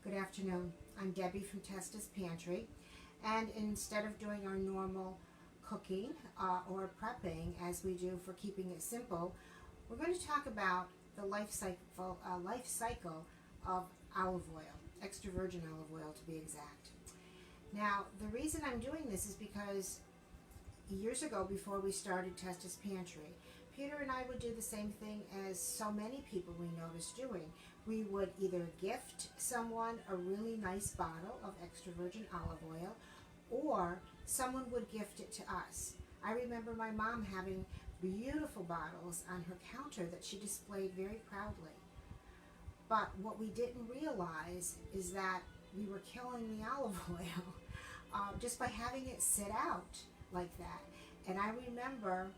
Good afternoon. I'm Debbie from Testa's Pantry, and instead of doing our normal cooking or prepping as we do for keeping it simple, we're going to talk about the life cycle of olive oil, extra virgin olive oil to be exact. Now, the reason I'm doing this is because years ago, before we started Testa's Pantry, Peter and I would do the same thing as so many people we noticed doing. We would either gift someone a really nice bottle of extra virgin olive oil, or someone would gift it to us. I remember my mom having beautiful bottles on her counter that she displayed very proudly. But what we didn't realize is that we were killing the olive oil just by having it sit out like that. And I remember,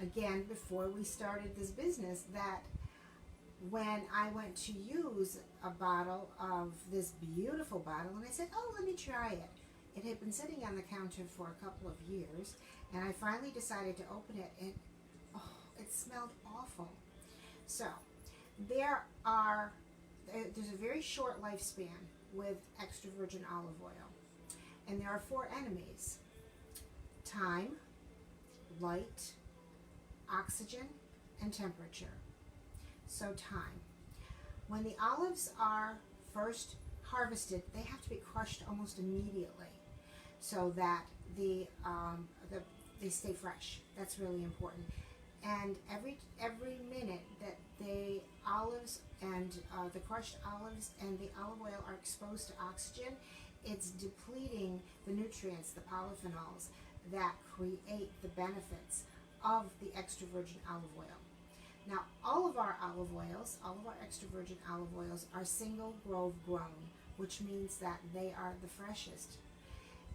again, before we started this business, that when I went to use a bottle of this beautiful bottle, and I said, oh, let me try it. It had been sitting on the counter for a couple of years, and I finally decided to open it, and it smelled awful. So there's a very short lifespan with extra virgin olive oil, and there are four enemies: time, light, oxygen, and temperature. So time. When the olives are first harvested, they have to be crushed almost immediately so that they stay fresh. That's really important. And every minute that the olives and the crushed olives and the olive oil are exposed to oxygen, it's depleting the nutrients, the polyphenols, that create the benefits of the extra virgin olive oil. Now, all of our extra virgin olive oils are single grove grown, which means that they are the freshest.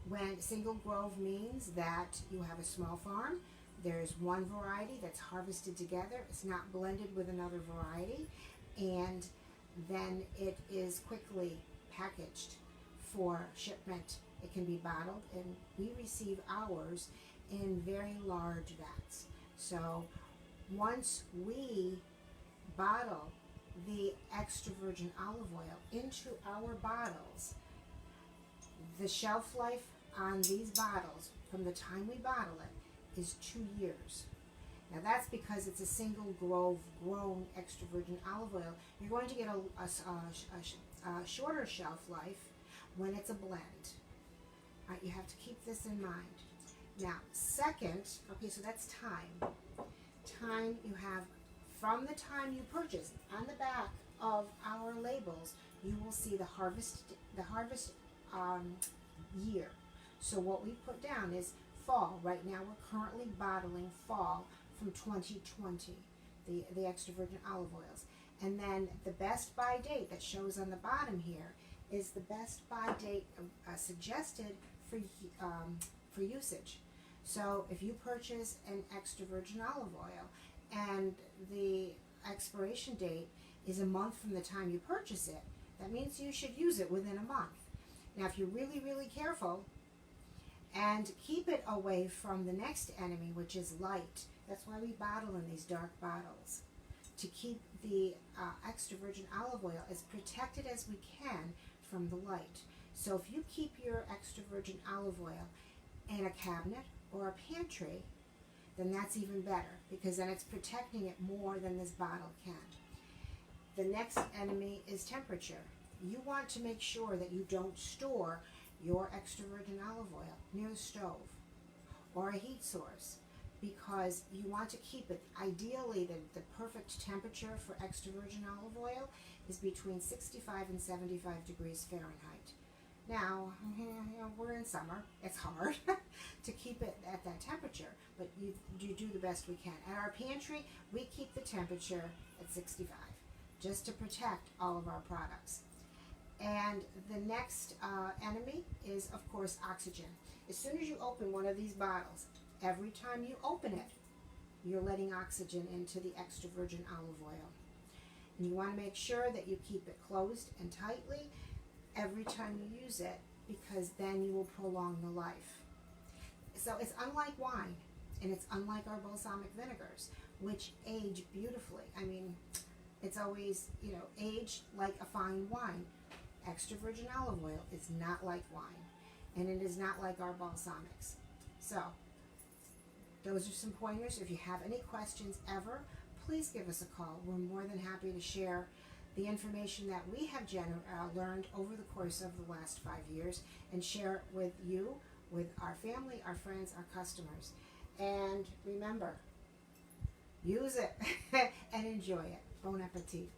When single grove means that you have a small farm, there's one variety that's harvested together, it's not blended with another variety, and then it is quickly packaged for shipment. It can be bottled, and we receive ours in very large vats. So once we bottle the extra virgin olive oil into our bottles, the shelf life on these bottles from the time we bottle it is 2 years. Now that's because it's a single grove grown extra virgin olive oil. You're going to get a shorter shelf life when it's a blend. All right, you have to keep this in mind. Now, second, okay, so that's time. Time you have from the time you purchase. On the back of our labels, you will see the harvest year. So what we put down is fall. Right now we're currently bottling fall from 2020, the extra virgin olive oils. And then the best by date that shows on the bottom here is the best by date suggested for usage. So if you purchase an extra virgin olive oil and the expiration date is a month from the time you purchase it, that means you should use it within a month. Now, if you're really, really careful and keep it away from the next enemy, which is light, that's why we bottle in these dark bottles, to keep the extra virgin olive oil as protected as we can from the light. So if you keep your extra virgin olive oil in a cabinet or a pantry, then that's even better, because then it's protecting it more than this bottle can. The next enemy is temperature. You want to make sure that you don't store your extra virgin olive oil near the stove or a heat source, because you want to keep it, ideally the perfect temperature for extra virgin olive oil is between 65 and 75 degrees Fahrenheit. Now, we're in summer, it's hard to keep it at that temperature, but you do the best we can. At our pantry, we keep the temperature at 65, just to protect all of our products. And the next enemy is, of course, oxygen. As soon as you open one of these bottles, every time you open it, you're letting oxygen into the extra virgin olive oil. And you want to make sure that you keep it closed and tightly every time you use it, because then you will prolong the life. So it's unlike wine, and it's unlike our balsamic vinegars, which age beautifully. I mean, it's always, age like a fine wine. extra virgin olive oil is not like wine, and it is not like our balsamics. So, those are some pointers. If you have any questions ever, please give us a call. We're more than happy to share the information that we have learned over the course of the last 5 years and share it with you, with our family, our friends, our customers. And remember, use it and enjoy it. Bon appetit.